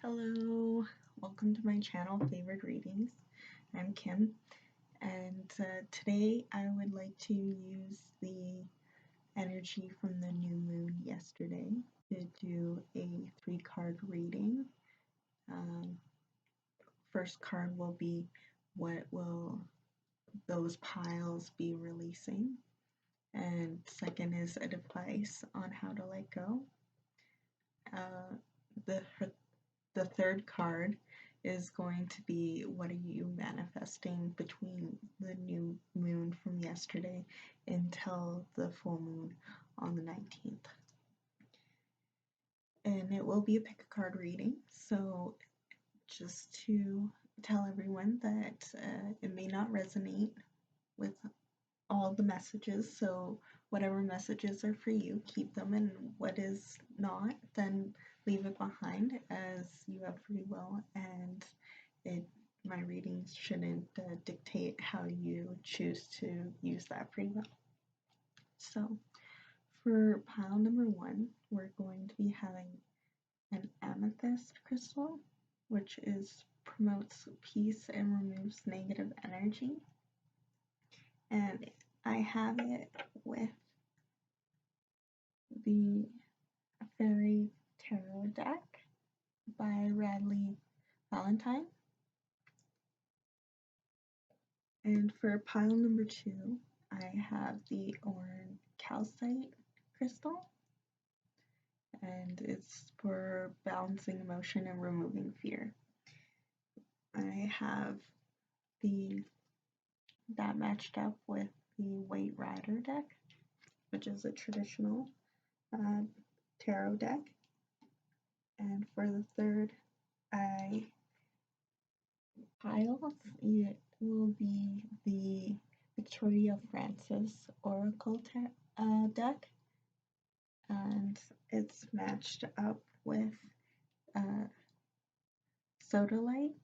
Hello, welcome to my channel, Favorite Readings. I'm Kim, and today I would like to use the energy from the new moon yesterday to do a 3-card reading. First card will be what will those piles be releasing, and second is advice on how to let go. The third card is going to be what are you manifesting between the new moon from yesterday until the full moon on the 19th. And it will be a pick a card reading, so just to tell everyone that it may not resonate with all the messages, so whatever messages are for you, keep them, and what is not, then leave it behind, as you have free will, and my readings shouldn't dictate how you choose to use that free will. So for pile number 1, we're going to be having an amethyst crystal, which promotes peace and removes negative energy. And I have it with the Fairy Tarot deck by Radleigh Valentine. And for pile number 2, I have the orange Calcite crystal, and it's for balancing emotion and removing fear. I have that matched up with the White Rider deck, which is a traditional tarot deck. And for the third pile, it will be the Victoria Francis Oracle deck, and it's matched up with Sodalite,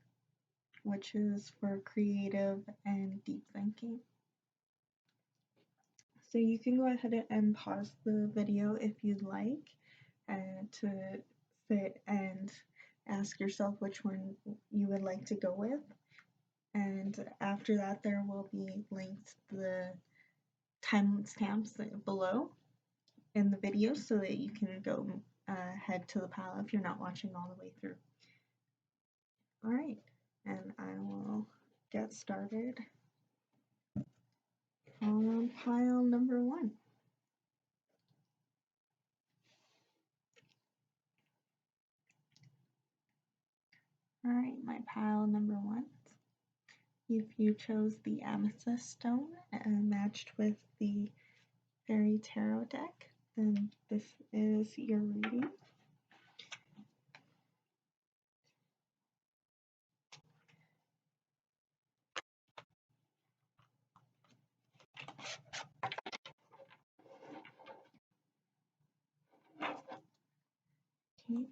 which is for creative and deep thinking. So you can go ahead and pause the video if you'd like, to sit and ask yourself which one you would like to go with. And after that, there will be linked the timestamps below in the video so that you can go head to the pile if you're not watching all the way through. Alright, and I will get started on pile number 1. Alright, my pile number 1. If you chose the Amethyst stone and matched with the Fairy Tarot deck, then this is your reading. Okay.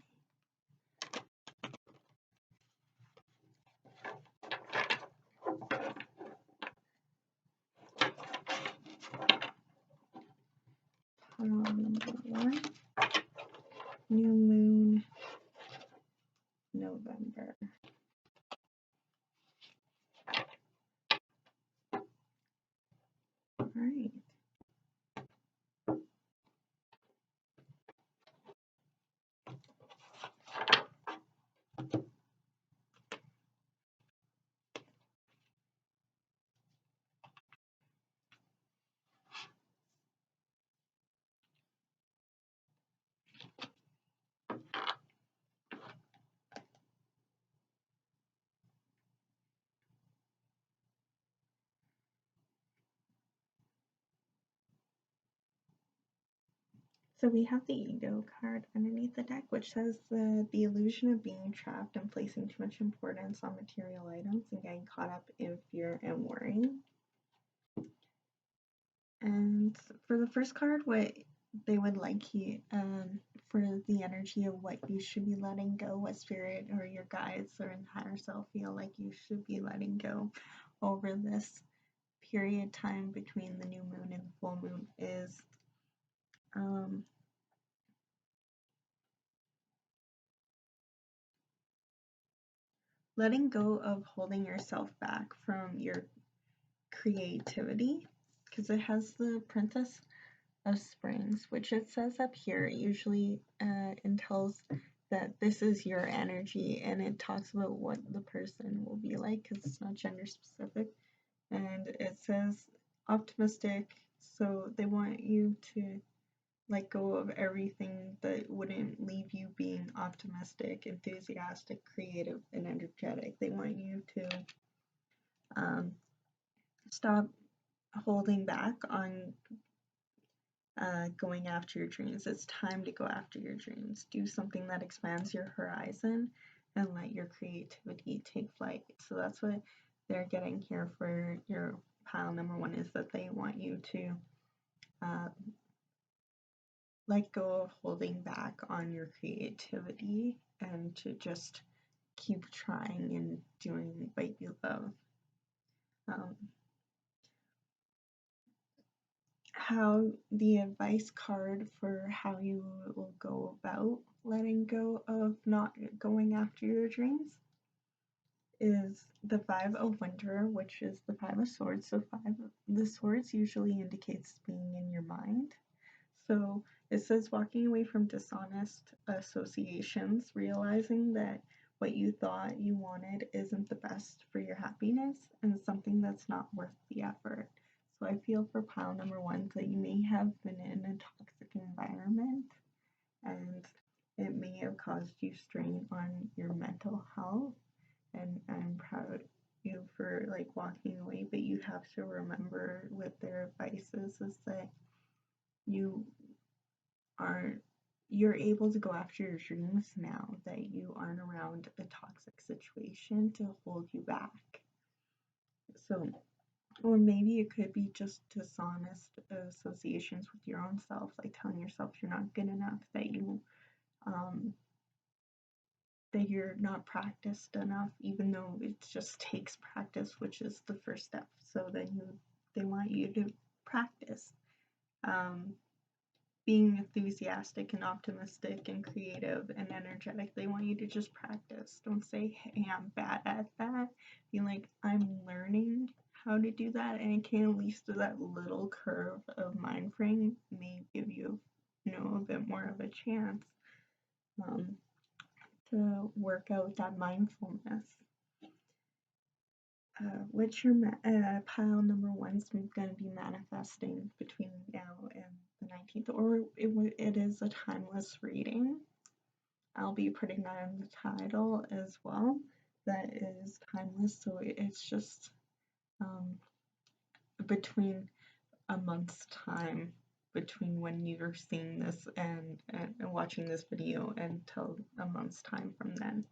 Pile number 1, new moon, November. Alright. So we have the Ego card underneath the deck, which says the illusion of being trapped and placing too much importance on material items and getting caught up in fear and worry. And for the first card, what they would like you, for the energy of what you should be letting go, what spirit or your guides or higher self feel like you should be letting go over this period time between the new moon and the full moon is letting go of holding yourself back from your creativity, because it has the Princess of Springs, which it says up here. It usually entails that this is your energy, and it talks about what the person will be like because it's not gender specific. And it says optimistic, so they want you to let go of everything that wouldn't leave you being optimistic, enthusiastic, creative, and energetic. They want you to stop holding back on going after your dreams. It's time to go after your dreams. Do something that expands your horizon and let your creativity take flight. So that's what they're getting here for your pile number 1, is that they want you to let go of holding back on your creativity and to just keep trying and doing what you love. How the advice card for how you will go about letting go of not going after your dreams is the 5 of Winter, which is the 5 of Swords. So 5 of the Swords usually indicates being in your mind. So it says walking away from dishonest associations, realizing that what you thought you wanted isn't the best for your happiness and something that's not worth the effort. So I feel for pile number 1 that you may have been in a toxic environment and it may have caused you strain on your mental health, and I'm proud of you for like walking away, but you have to remember with their advices is that you're able to go after your dreams now that you aren't around a toxic situation to hold you back. So, or maybe it could be just dishonest associations with your own self, like telling yourself you're not good enough, that you're not practiced enough, even though it just takes practice, which is the first step. So then they want you to practice. Being enthusiastic and optimistic and creative and energetic. They want you to just practice. Don't say, hey, I'm bad at that. Be like, I'm learning how to do that, and it can at least do that little curve of mind frame may give you, a bit more of a chance to work out that mindfulness. Which your pile number 1's going to be manifesting between now and the 19th, or it is a timeless reading. I'll be putting that in the title as well. That is timeless, so it's just between a month's time between when you're seeing this and watching this video until a month's time from then.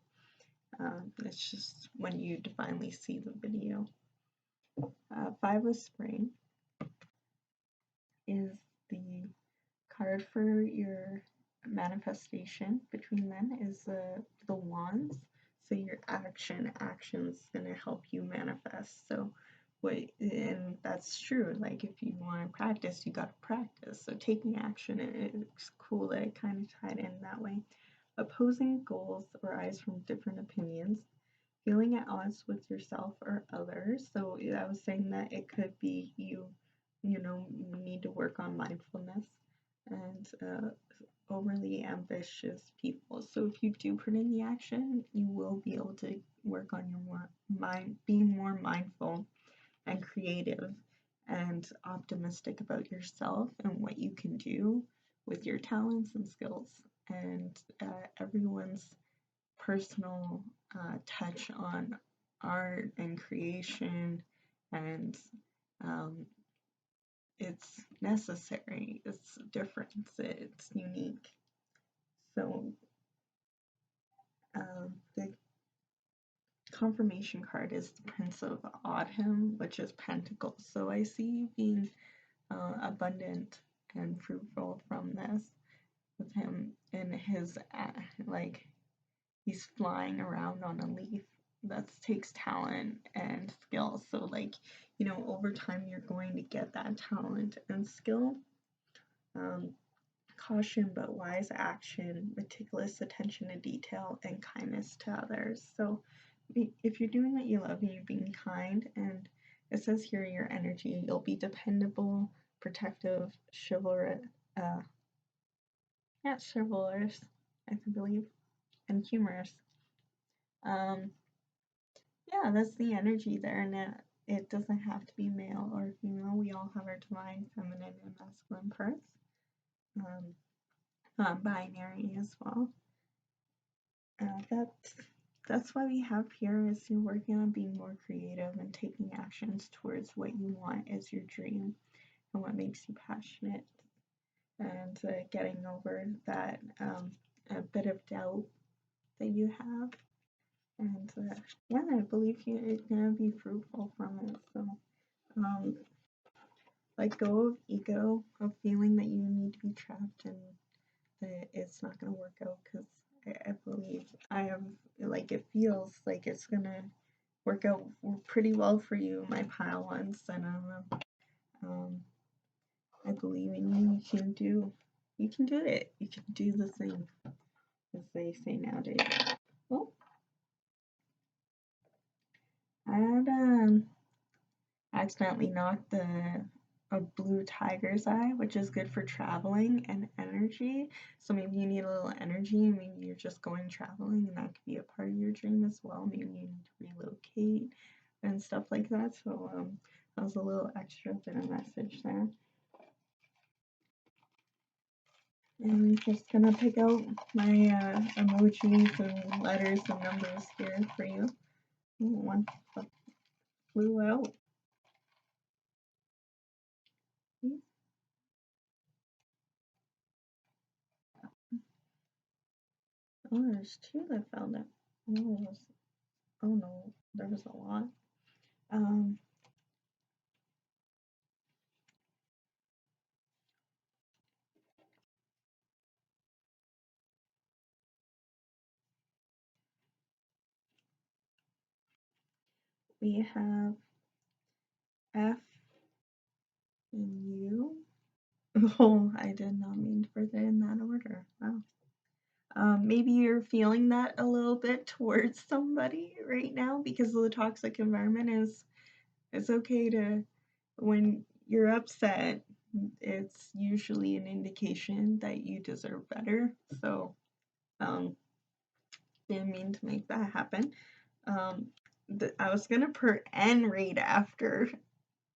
It's just when you divinely see the video. 5 of Spring is the card for your manifestation. Between them is the Wands. So your action's gonna help you manifest. So and that's true. Like if you want to practice, you gotta practice. So taking action, it's cool that it kind of tied in that way. Opposing goals arise from different opinions. Feeling at odds with yourself or others. So I was saying that it could be you need to work on mindfulness and overly ambitious people. So if you do put in the action, you will be able to work on your being more mindful and creative and optimistic about yourself and what you can do with your talents and skills. And everyone's personal touch on art and creation, and it's necessary, it's different, it's unique. So the confirmation card is the Prince of Autumn, which is Pentacles. So I see you being abundant and fruitful from this with him in his he's flying around on a leaf. That takes talent and skill. So over time you're going to get that talent and skill. Caution but wise action, meticulous attention to detail, and kindness to others. So if you're doing what you love and you're being kind, and it says here your energy, you'll be dependable, protective, chivalrous, uh, not chivalrous, I believe, and humorous. Um, yeah, that's the energy there, and it doesn't have to be male or female. We all have our divine feminine and masculine parts. Binary as well. That's why we have here is you're working on being more creative and taking actions towards what you want as your dream and what makes you passionate, and getting over that a bit of doubt that you have, and yeah, I believe you're gonna be fruitful from it. So um, let go of ego, of feeling that you need to be trapped and that it's not gonna work out, because I believe I have, like, it feels like it's gonna work out pretty well for you, my pile ones, and um, I believe in you. You can do it. You can do the thing, as they say nowadays. Well, I had accidentally knocked a blue tiger's eye, which is good for traveling and energy. So maybe you need a little energy, maybe you're just going traveling, and that could be a part of your dream as well. Maybe you need to relocate and stuff like that. So that was a little extra bit of message there. And I'm just gonna pick out my emojis and letters and numbers here for you. One flew out. Oh, there's two that fell down. Oh, oh no, there was a lot. Um, we have F and U. Oh, I did not mean to put it in that order. Wow. Maybe you're feeling that a little bit towards somebody right now because of the toxic environment. It's okay to, when you're upset, it's usually an indication that you deserve better. So, didn't mean to make that happen. I was gonna put N right after,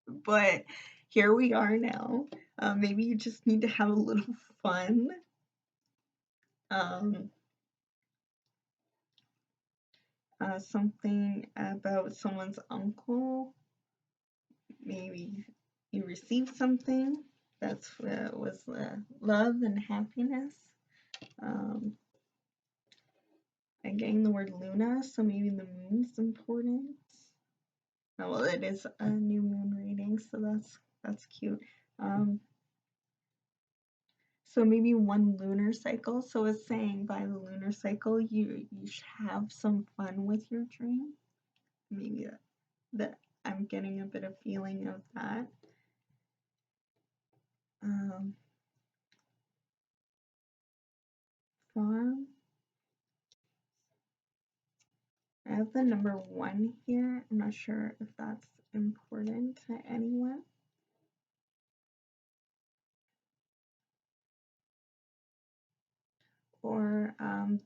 but here we are now. Maybe you just need to have a little fun. Um, Something about someone's uncle. Maybe you received something that's was love and happiness. Um, I'm getting the word Luna, so maybe the moon's important. Oh, well, it is a new moon reading, so that's cute. So maybe one lunar cycle. So it's saying by the lunar cycle, you should have some fun with your dream. Maybe that I'm getting a bit of feeling of that. Farm. I have the number 1 here. I'm not sure if that's important to anyone. Or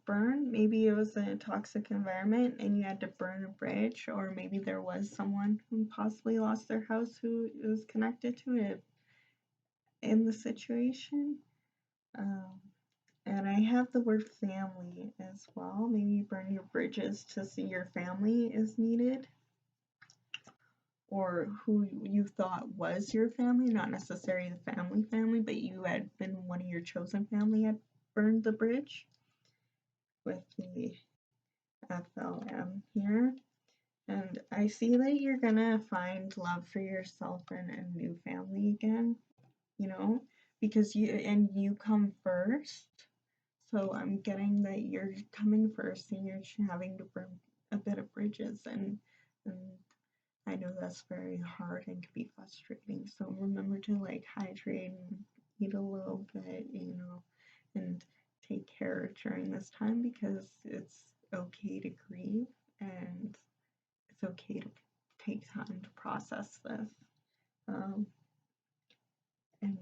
burn. Maybe it was a toxic environment and you had to burn a bridge, or maybe there was someone who possibly lost their house who was connected to it in the situation. And I have the word family as well. Maybe you burn your bridges to see your family is needed, or who you thought was your family, not necessarily the family, but you had been one of your chosen family had burned the bridge with the FLM here. And I see that you're gonna find love for yourself and a new family again, you know, because you come first. So I'm getting that you're coming first and you're having to burn a bit of bridges, and I know that's very hard and can be frustrating. So remember to like hydrate and eat a little bit, and take care during this time, because it's okay to grieve and it's okay to take time to process this. Um, and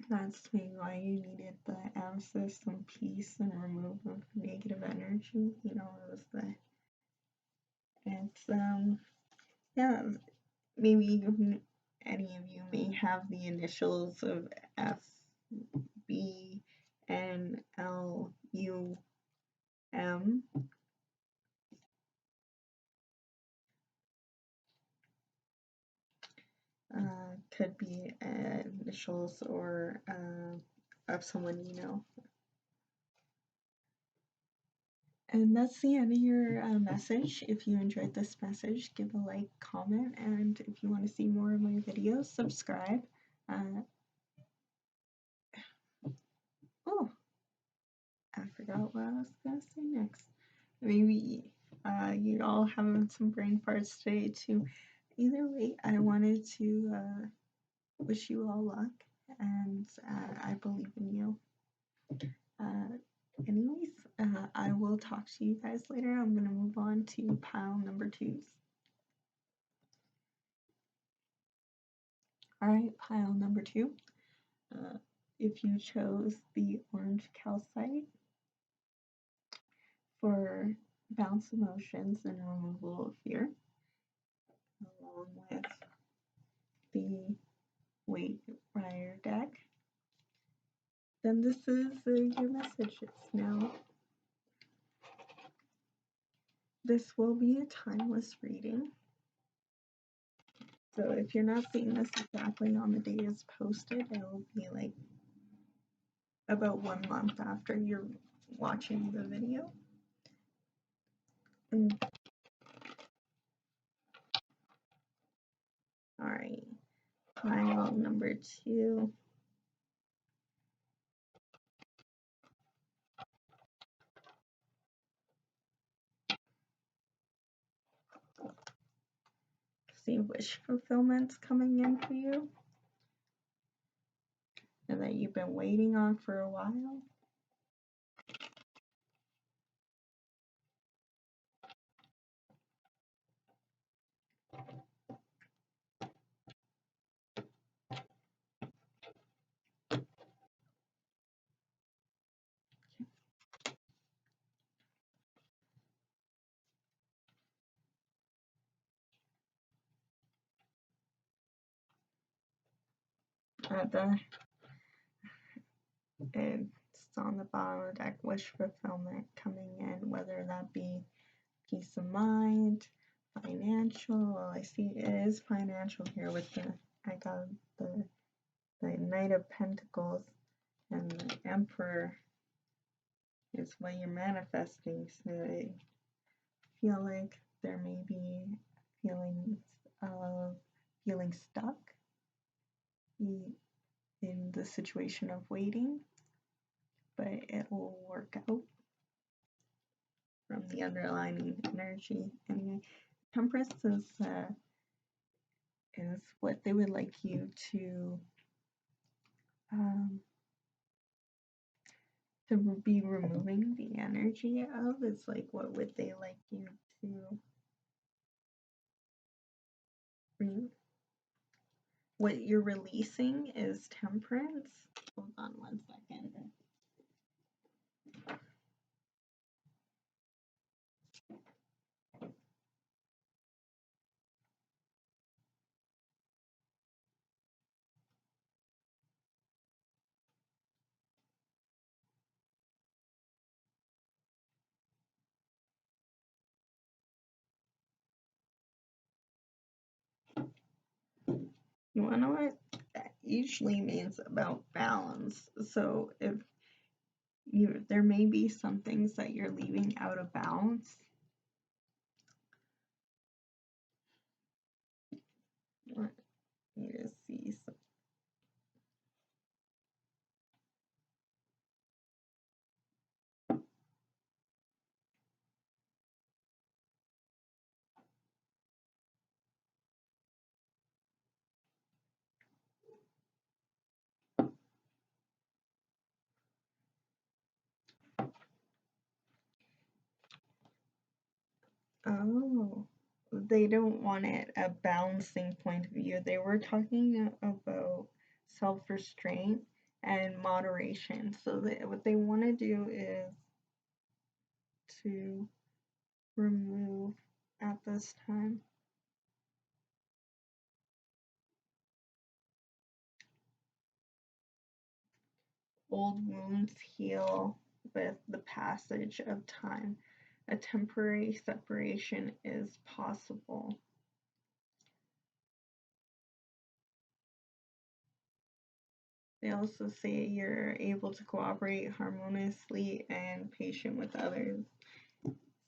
that's maybe why you needed the amethyst and peace and remove of negative energy. You know, it was the, it's, yeah, maybe any of you may have the initials of F, B, N, L, U, M. Could be initials or of someone you know. And that's the end of your message. If you enjoyed this message, give a like, comment, and if you want to see more of my videos, subscribe. Oh, I forgot what I was going to say next. Maybe you all having some brain farts today too. Either way, I wanted to wish you all luck, and I believe in you. Anyways, I will talk to you guys later. I'm going to move on to pile number 2s. Alright, pile number 2. If you chose the orange calcite for bounce emotions and removal of fear, along with the Waite Rider deck, then this is your messages. Now, this will be a timeless reading. So if you're not seeing this exactly on the day it's posted, it will be like about 1 month after you're watching the video. Alright, pile number 2. See wish fulfillment's coming in for you, and that you've been waiting on for a while. It's on the bottom of the deck, wish fulfillment coming in, whether that be peace of mind, financial. Well, I see it is financial here with I got the Knight of Pentacles, and the Emperor is what you're manifesting. So I feel like there may be feelings of feeling stuck in the situation of waiting, but it will work out from the underlying energy. Anyway, Temperance is what they would like you to be removing the energy of. It's like, what would they like you to what you're releasing is Temperance. Hold on 1 second. You wanna know what that usually means about balance? So if there may be some things that you're leaving out of balance. I need to see some. Oh, they don't want it a balancing point of view. They were talking about self-restraint and moderation. So what they want to do is to remove at this time. Old wounds heal with the passage of time. A temporary separation is possible. They also say you're able to cooperate harmoniously and patient with others.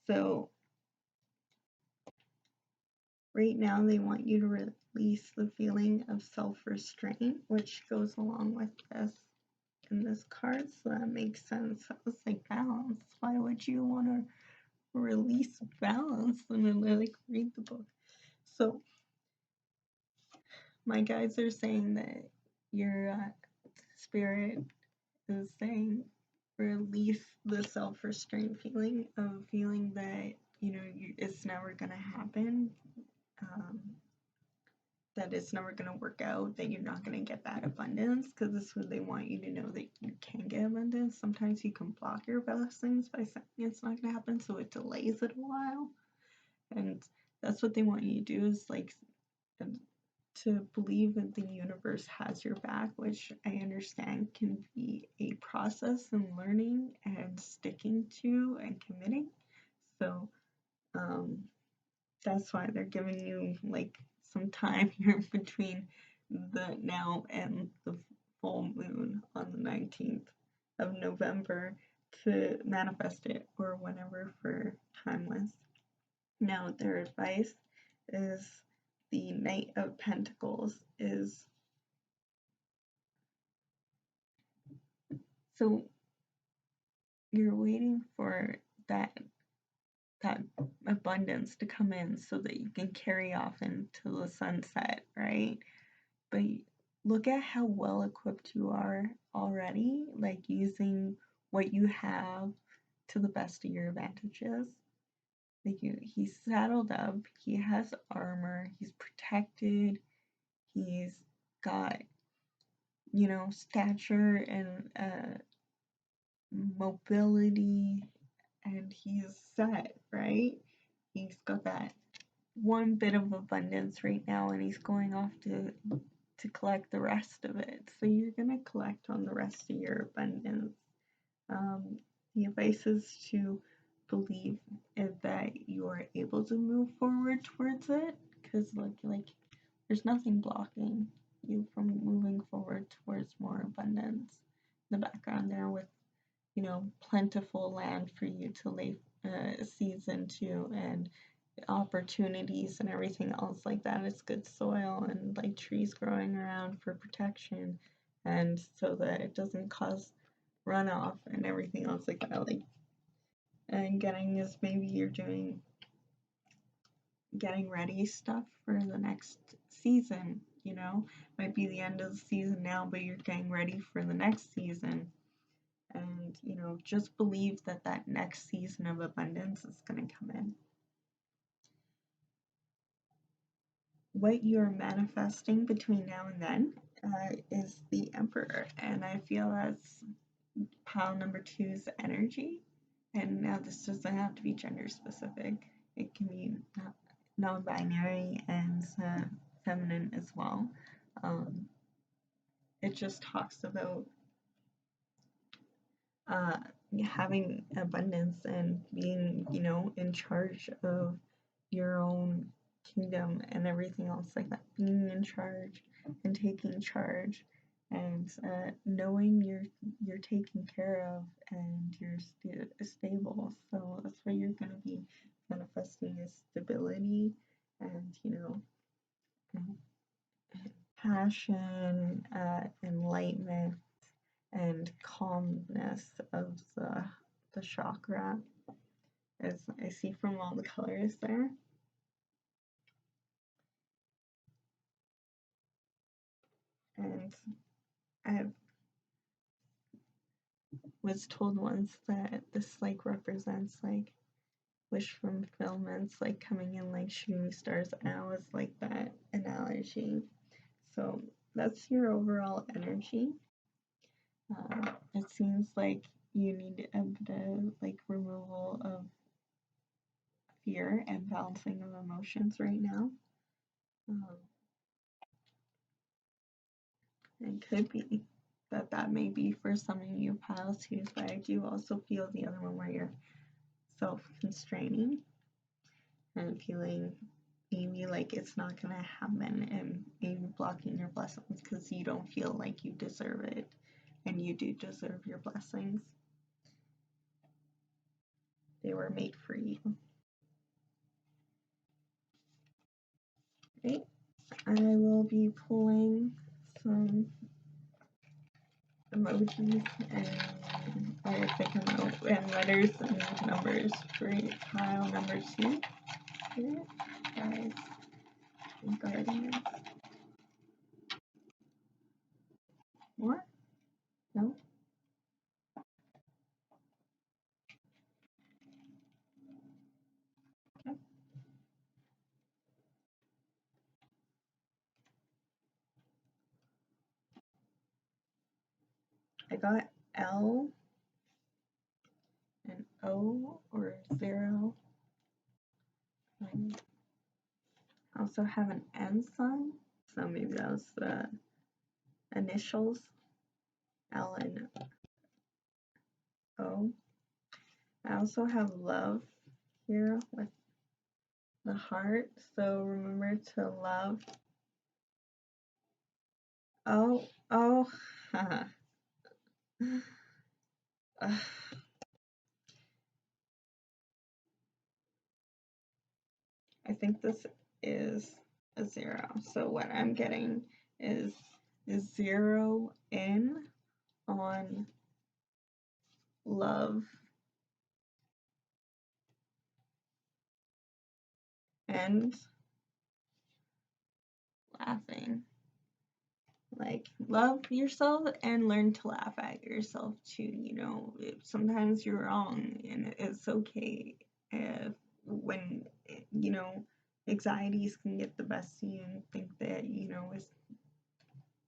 So right now they want you to release the feeling of self-restraint, which goes along with this in this card, so that makes sense. I was like, balance. Why would you want to release balance and then like read the book? So my guides are saying that your spirit is saying release the self-restraint feeling of feeling that it's never gonna happen, um, that it's never gonna work out, that you're not gonna get that abundance, because this is what they want you to know, that you can get abundance. Sometimes you can block your blessings by saying it's not gonna happen, so it delays it a while, and that's what they want you to do, is like to believe that the universe has your back, which I understand can be a process and learning and sticking to and committing. So that's why they're giving you like some time here between the now and the full moon on the 19th of November to manifest it, or whenever for timeless. Now, their advice is the Knight of Pentacles is, so you're waiting for that abundance to come in so that you can carry off into the sunset, right? But look at how well equipped you are already, like using what you have to the best of your advantages. Like he's saddled up, he has armor, he's protected, he's got, stature and mobility, and he's set, right? He's got that one bit of abundance right now, and he's going off to collect the rest of it. So you're gonna collect on the rest of your abundance. The advice is to believe that you are able to move forward towards it, because like there's nothing blocking you from moving forward towards more abundance. In the background there with plentiful land for you to lay seeds into, and opportunities and everything else like that. It's good soil and like trees growing around for protection, and so that it doesn't cause runoff and everything else like that. Like, and getting is maybe you're doing getting ready stuff for the next season, might be the end of the season now, but you're getting ready for the next season. And just believe that that next season of abundance is going to come in. What you're manifesting between now and then is the Emperor, and I feel that's pile number 2's energy. And now this doesn't have to be gender specific, it can be non-binary and feminine as well. It just talks about having abundance and being, in charge of your own kingdom and everything else like that. Being in charge and taking charge, and knowing you're taken care of and you're stable. So that's what you're going to be manifesting, is stability and passion, enlightenment, and calmness of the chakra, as I see from all the colors there. And I was told once that this like represents like wish fulfillment's like coming in like shooting stars. I always like that analogy. So that's your overall energy. It seems like you need a bit of like removal of fear and balancing of emotions right now. It could be that may be for some of you piles too, but I do also feel the other one where you're self-constraining and feeling maybe like it's not gonna happen and maybe blocking your blessings because you don't feel like you deserve it, and you do deserve your blessings. They were made for you. Right? I will be pulling some emojis and I think and letters and numbers for pile number 2. Guys and guardians. More? No? Okay. I got L and O or 0. I also have an N sign, so maybe that was the initials, L and O. I also have love here with the heart, so remember to love. Oh, I think this is a 0. So what I'm getting is 0 in on love and laughing. Like, love yourself and learn to laugh at yourself too. You know, sometimes you're wrong, and it's okay if when, you know, anxieties can get the best of you and think that, you know, it's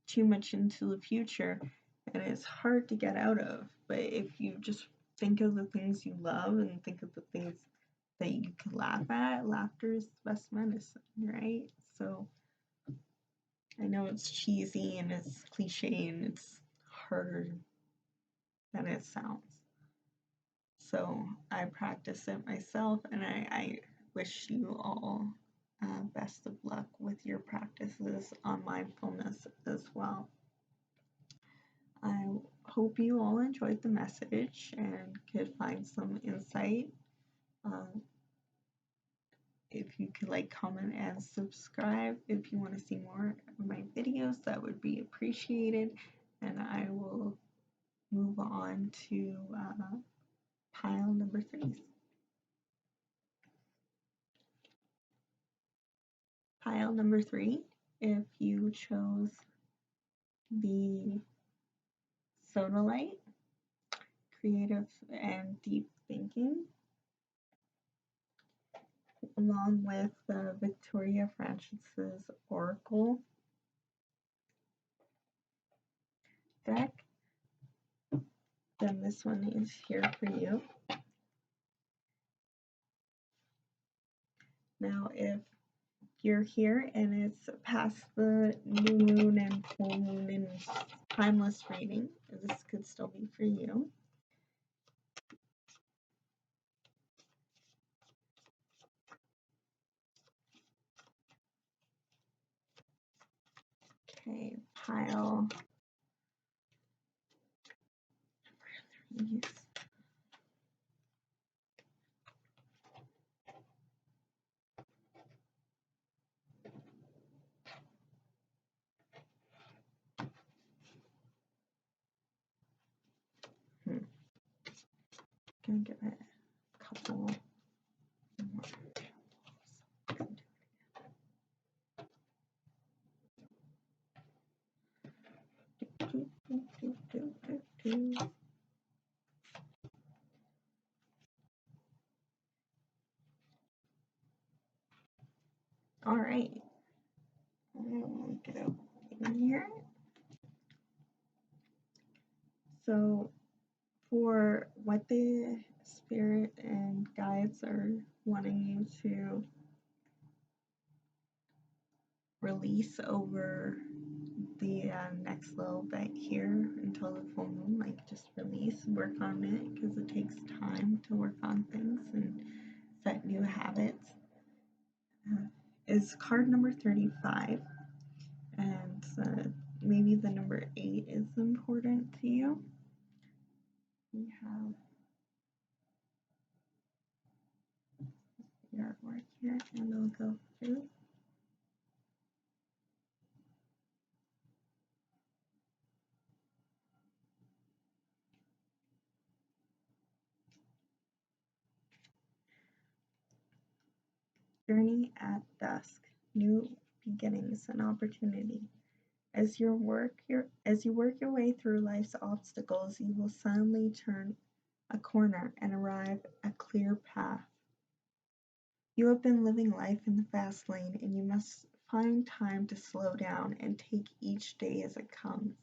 too much into the future and it's hard to get out of. But if you just think of the things you love and think of the things that you can laugh at, laughter is the best medicine, right? So I know it's cheesy and it's cliche and it's harder than it sounds. So I practice it myself, and I wish you all best of luck with your practices on mindfulness as well. I hope you all enjoyed the message and could find some insight. If you could like, comment, and subscribe if you want to see more of my videos, that would be appreciated. And I will move on to pile number 3. Pile number 3, if you chose the Sodalite, creative and deep thinking, along with Victoria Francis's Oracle deck, then this one is here for you. Now, if you're here and it's past the new moon and full moon and timeless reading, this could still be for you. Okay, pile 3. Gonna give it a couple more. Alright. I'll get out in here. So, for what the spirit and guides are wanting you to release over the next little bit here until the full moon, like just release, work on it, because it takes time to work on things and set new habits, is card number 35. And maybe the number 8 is important to you. We have the artwork here, and I'll go through. Journey at dusk, new beginnings and opportunity. As you work your way through life's obstacles, you will suddenly turn a corner and arrive at a clear path. You have been living life in the fast lane, and you must find time to slow down and take each day as it comes.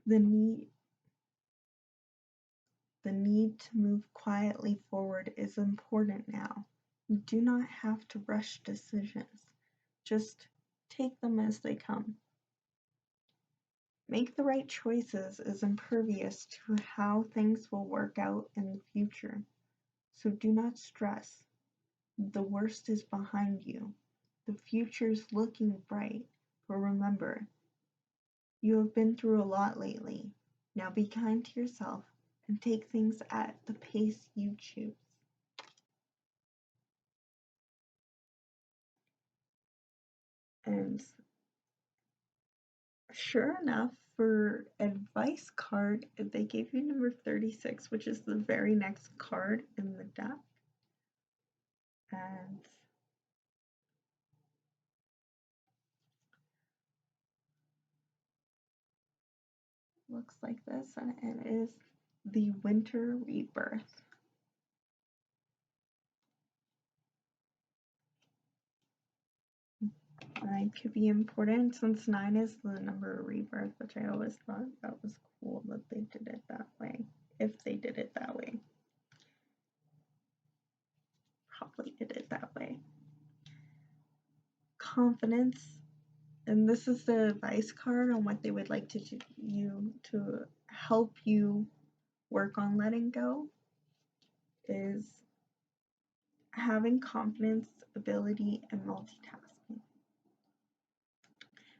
The need to move quietly forward is important now. You do not have to rush decisions. Just take them as they come. Make the right choices is impervious to how things will work out in the future. So do not stress. The worst is behind you. The future's looking bright. But remember, you have been through a lot lately. Now be kind to yourself and take things at the pace you choose. And sure enough, for advice card, they gave you number 36, which is the very next card in the deck. And looks like this, and it is the Winter Rebirth. Nine could be important since 9 is the number of rebirth, which I always thought that was cool that they did it that way. If they did it that way. Probably did it that way. Confidence, and this is the advice card on what they would like to do you to help you work on letting go, is having confidence, ability, and multitasking.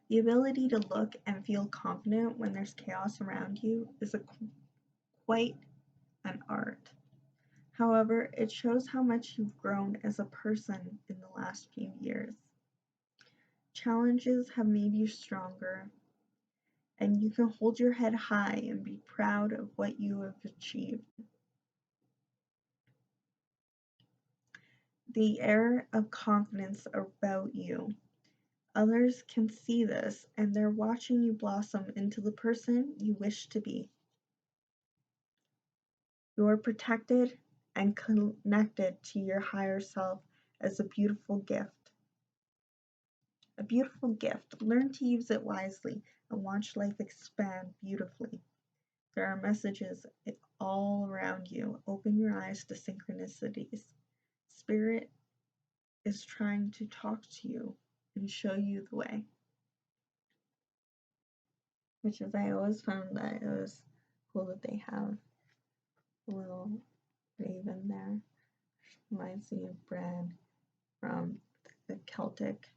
The ability to look and feel confident when there's chaos around you is quite an art. However, it shows how much you've grown as a person in the last few years. Challenges have made you stronger, and you can hold your head high and be proud of what you have achieved. The air of confidence about you. Others can see this, and they're watching you blossom into the person you wish to be. You are protected and connected to your higher self as a beautiful gift. A beautiful gift. Learn to use it wisely and watch life expand beautifully. There are messages all around you. Open your eyes to synchronicities. Spirit is trying to talk to you and show you the way. Which is, I always found that it was cool that they have a little raven there. Reminds me of Bran from the Celtic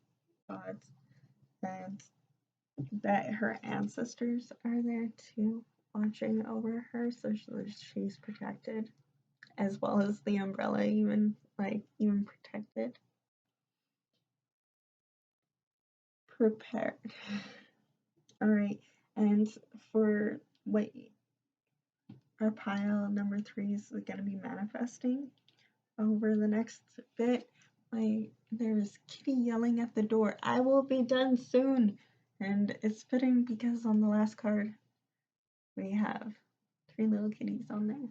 gods, and that her ancestors are there too, watching over her, so she's protected, as well as the umbrella, even protected. Prepared. All right, and for what our pile number 3 is going to be manifesting over the next bit. There's Kitty yelling at the door, "I will be done soon!" And it's fitting because on the last card we have 3 little kitties on there.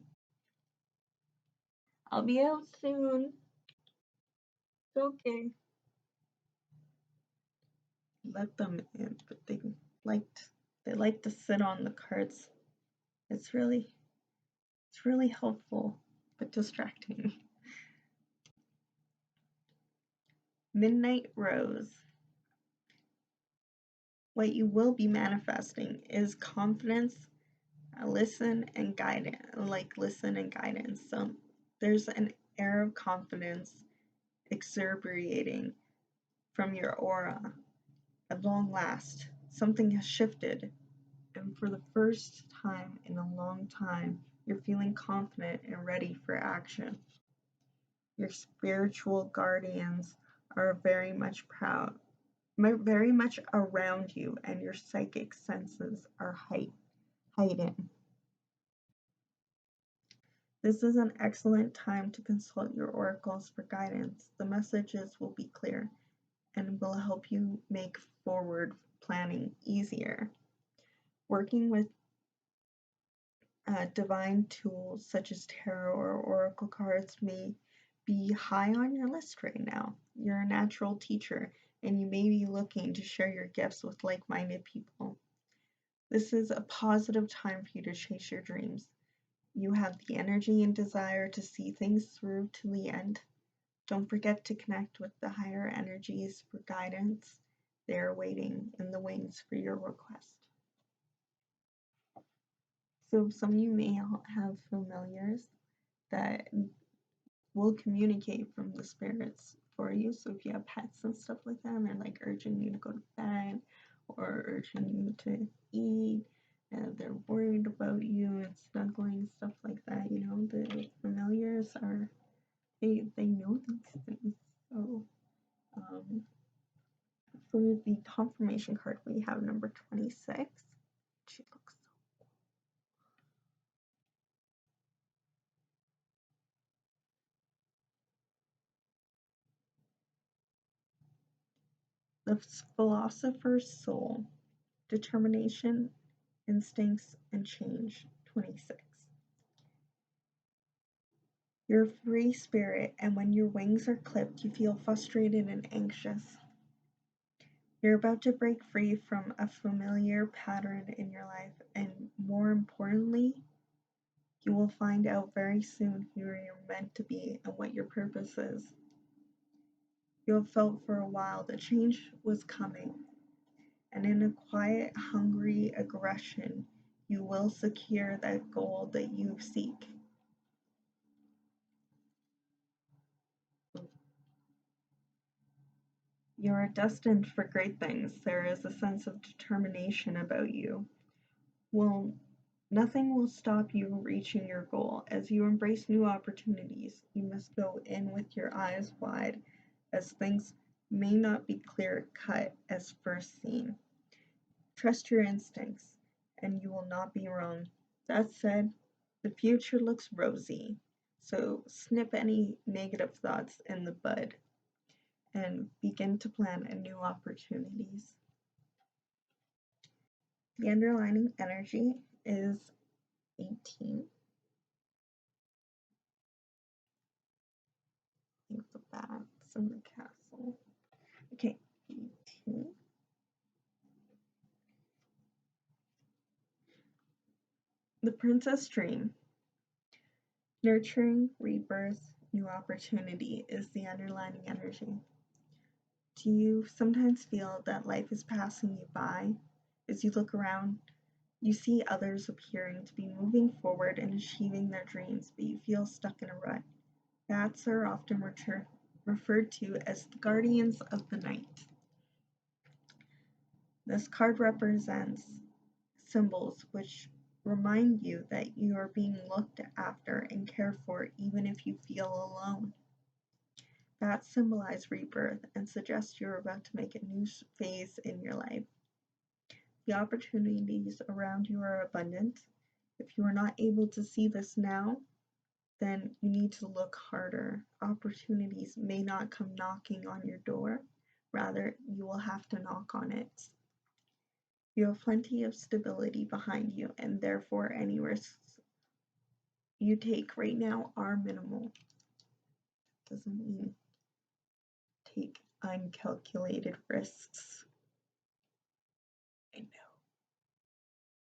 I'll be out soon. okay. Let them in, but they like to sit on the cards. It's really helpful, but distracting. Midnight Rose. What you will be manifesting is confidence, listen and guidance. So there's an air of confidence exuberating from your aura. At long last, something has shifted, and for the first time in a long time, you're feeling confident and ready for action. Your spiritual guardians are very much around you, and your psychic senses are heightened. This is an excellent time to consult your oracles for guidance. The messages will be clear and will help you make forward planning easier. Working with divine tools such as tarot or oracle cards may be high on your list right now. You're a natural teacher, and you may be looking to share your gifts with like-minded people. This is a positive time for you to chase your dreams. You have the energy and desire to see things through to the end. Don't forget to connect with the higher energies for guidance. They are waiting in the wings for your request. So some of you may have familiars that will communicate from the spirits for you. So if you have pets and stuff like that, and they're like urging you to go to bed or urging you to eat, and they're worried about you and snuggling, stuff like that, you know, the familiars are, they know these things. So for the confirmation card, we have number 26. She looks so. The Philosopher's Soul, Determination, Instincts, and Change, 26. You're a free spirit, and when your wings are clipped, you feel frustrated and anxious. You're about to break free from a familiar pattern in your life, and more importantly, you will find out very soon who you're meant to be and what your purpose is. You have felt for a while that change was coming, and in a quiet, hungry aggression, you will secure that goal that you seek. You are destined for great things. There is a sense of determination about you. Well, nothing will stop you reaching your goal. As you embrace new opportunities, you must go in with your eyes wide, as things may not be clear cut as first seen. Trust your instincts, and you will not be wrong. That said, the future looks rosy, so snip any negative thoughts in the bud and begin to plan new opportunities. The underlining energy is 18. I think the bats in the castle. Okay, 18. The Princess Dream. Nurturing, rebirth, new opportunity is the underlining energy. Do you sometimes feel that life is passing you by? As you look around, you see others appearing to be moving forward and achieving their dreams, but you feel stuck in a rut. Bats are often referred to as the guardians of the night. This card represents symbols which remind you that you are being looked after and cared for even if you feel alone. Bats symbolize rebirth and suggest you're about to make a new phase in your life. The opportunities around you are abundant. If you are not able to see this now, then you need to look harder. Opportunities may not come knocking on your door, rather, you will have to knock on it. You have plenty of stability behind you, and therefore, any risks you take right now are minimal. Doesn't mean take uncalculated risks. I know.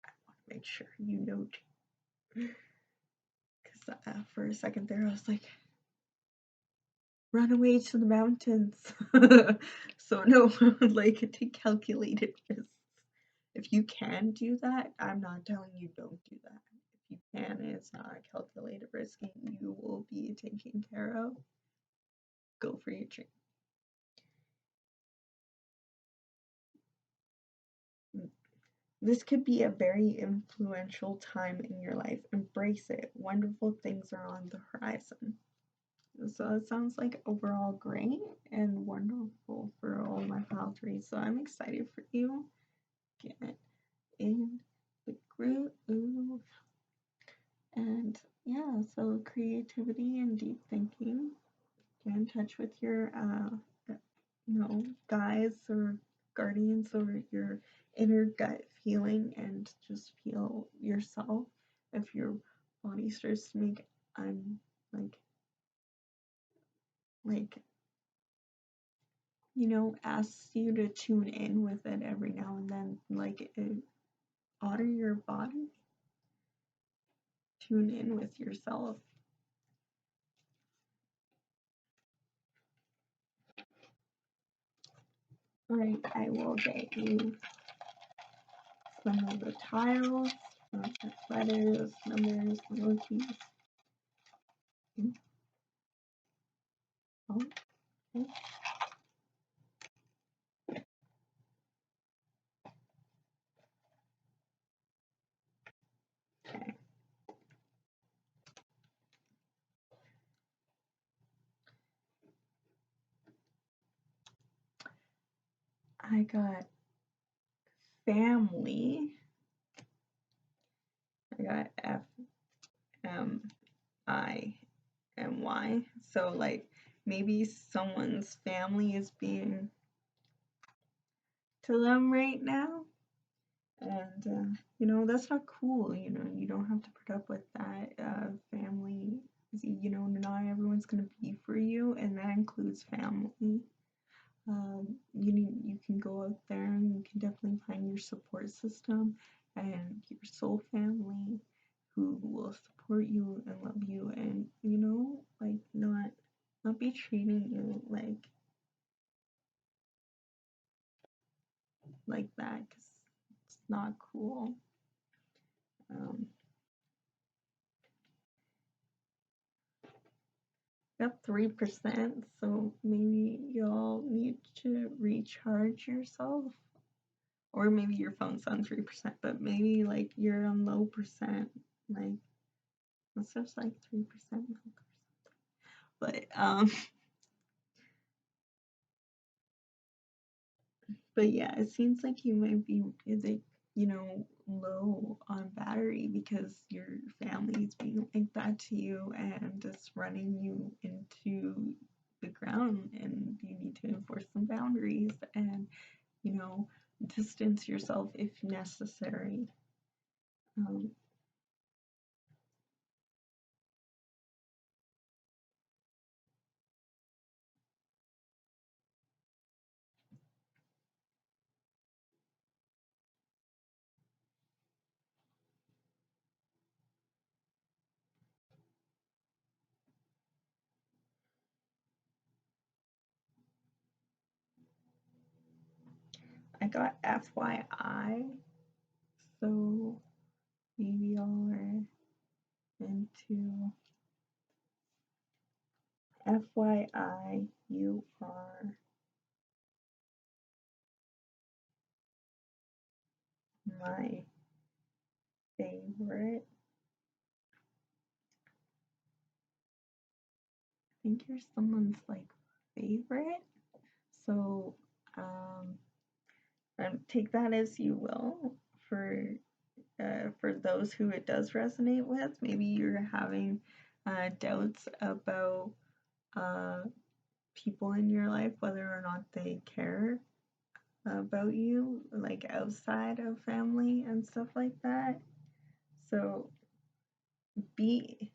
I want to make sure you know too. Because for a second there, I was like, run away to the mountains. So no, like, take calculated risks. If you can do that, I'm not telling you don't do that. If you can, and it's not a calculated risk, and you will be taken care of, go for your dream. This could be a very influential time in your life. Embrace it. Wonderful things are on the horizon. So it sounds like overall great and wonderful for all my pile threes. So I'm excited for you. Get in the groove. And yeah, so creativity and deep thinking. Get in touch with your guides or guardians or your inner gut feeling and just feel yourself. If your body starts to make asks you to tune in with it every now and then, honor your body, tune in with yourself. Alright, I will get you some of the tiles, letters, numbers, emojis. Oh, okay. Okay. I got family. I got FMIMY. So like maybe someone's family is being to them right now. And that's not cool. You don't have to put up with that. Family, not everyone's gonna be for you, and that includes family. You can go out there and you can definitely find your support system and your soul family who will support you and love you, and not be treating you like that, because it's not cool. Got 3%, so maybe y'all need to recharge yourself. Or maybe your phone's on 3%, but maybe you're on low percent. It's just 3% milk or something. But yeah, it seems like you might be low on battery because your family's being like that to you and it's running you into the ground, and you need to enforce some boundaries and distance yourself if necessary. I got FYI, so maybe y'all are into FYI, you are my favorite. I think you're someone's favorite. So take that as you will. For those who it does resonate with, maybe you're having doubts about people in your life, whether or not they care about you, outside of family and stuff like that. So be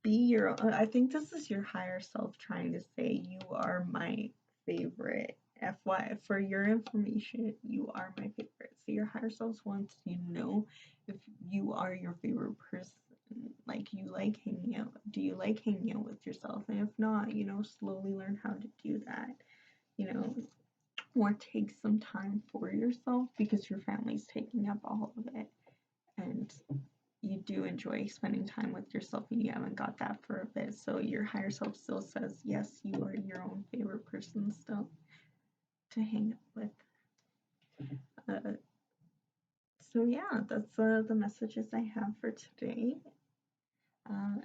be your own. I think this is your higher self trying to say, you are my favorite. FY, for your information, you are my favorite. So your higher self wants you to know if you are your favorite person. Like, you like hanging out. Do you like hanging out with yourself? And if not, slowly learn how to do that. You know, or take some time for yourself, because your family's taking up all of it. And you do enjoy spending time with yourself, and you haven't got that for a bit. So your higher self still says, yes, you are your own favorite person still to hang out with. Uh, so yeah, that's the messages I have for today.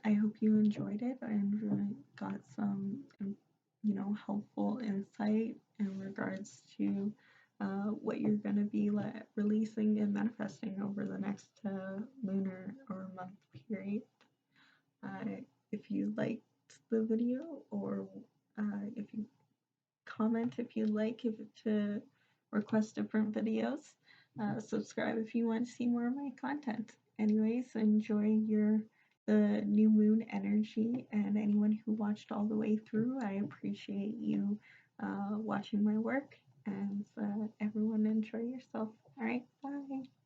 I hope you enjoyed it and really got some, helpful insight in regards to what you're going to be releasing and manifesting over the next lunar or month period. If you liked the video, or if you comment if you like, if to request different videos, subscribe if you want to see more of my content. Anyways, enjoy the new moon energy, and anyone who watched all the way through, I appreciate you watching my work, and everyone enjoy yourself. All right, bye.